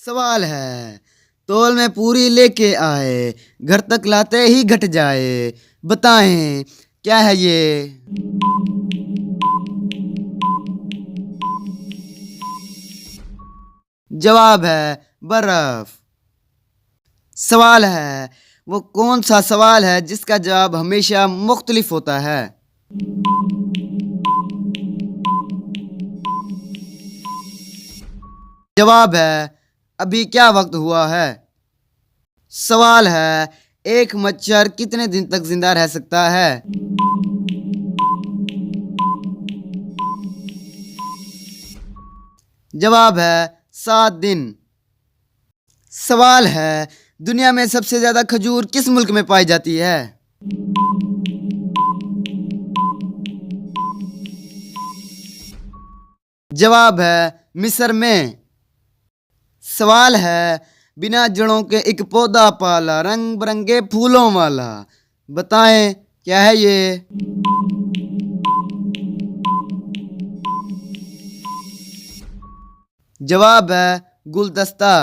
सवाल है, तौल में पूरी लेके आए, घर तक लाते ही घट जाए। बताएं क्या है ये? जवाब है बर्फ। सवाल है, वो कौन सा सवाल है जिसका जवाब हमेशा मुख्तलिफ होता है? जवाब है, अभी क्या वक्त हुआ है? सवाल है, एक मच्छर कितने दिन तक जिंदा रह सकता है? जवाब है 7 दिन। सवाल है, दुनिया में सबसे ज्यादा खजूर किस मुल्क में पाई जाती है? जवाब है मिस्र में। सवाल है, बिना जड़ों के एक पौधा पाला, रंग बिरंगे फूलों वाला। बताएं क्या है ये? जवाब है गुलदस्ता।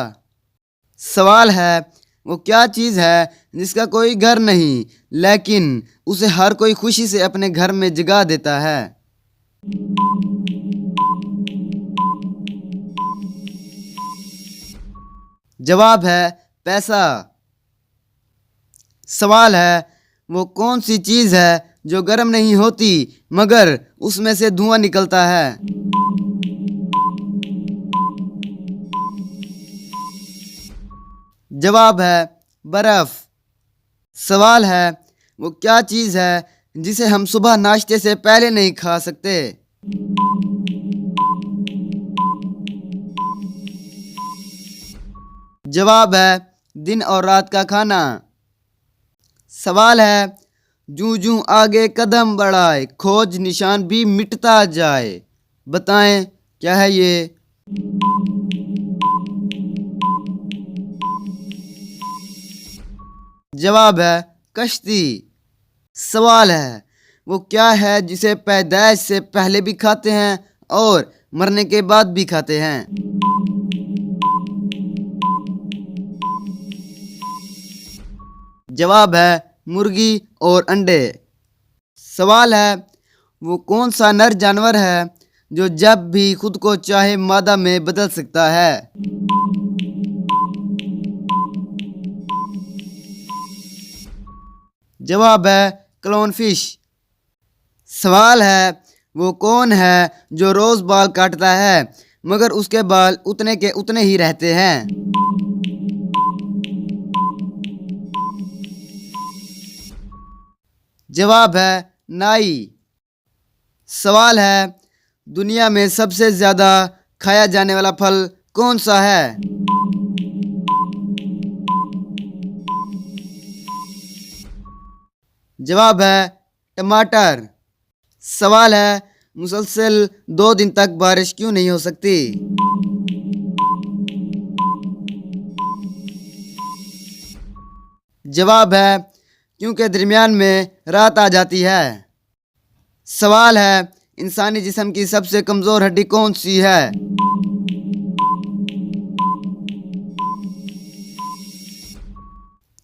सवाल है, वो क्या चीज़ है जिसका कोई घर नहीं लेकिन उसे हर कोई खुशी से अपने घर में जगा देता है? जवाब है पैसा। सवाल है, वो कौन सी चीज़ है जो गर्म नहीं होती मगर उसमें से धुआं निकलता है? जवाब है बर्फ। सवाल है, वो क्या चीज़ है जिसे हम सुबह नाश्ते से पहले नहीं खा सकते? जवाब है दिन और रात का खाना। सवाल है, जूं जूं आगे कदम बढ़ाए, खोज निशान भी मिटता जाए। बताएं क्या है ये? जवाब है कश्ती। सवाल है, वो क्या है जिसे पैदाइश से पहले भी खाते हैं और मरने के बाद भी खाते हैं? जवाब है मुर्गी और अंडे। सवाल है, वो कौन सा नर जानवर है जो जब भी खुद को चाहे मादा में बदल सकता है? जवाब है क्लोन फिश। सवाल है, वो कौन है जो रोज बाल काटता है मगर उसके बाल उतने के उतने ही रहते हैं? जवाब है नाई। सवाल है, दुनिया में सबसे ज्यादा खाया जाने वाला फल कौन सा है? जवाब है टमाटर। सवाल है, मुसलसल 2 दिन तक बारिश क्यों नहीं हो सकती? जवाब है क्योंकि दरमियान में रात आ जाती है। सवाल है, इंसानी जिस्म की सबसे कमजोर हड्डी कौन सी है?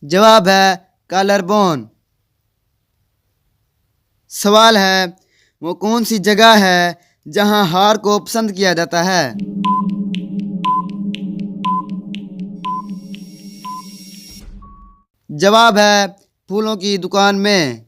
जवाब है कॉलर बोन। सवाल है, वो कौन सी जगह है जहां हार को पसंद किया जाता है? जवाब है फूलों की दुकान में।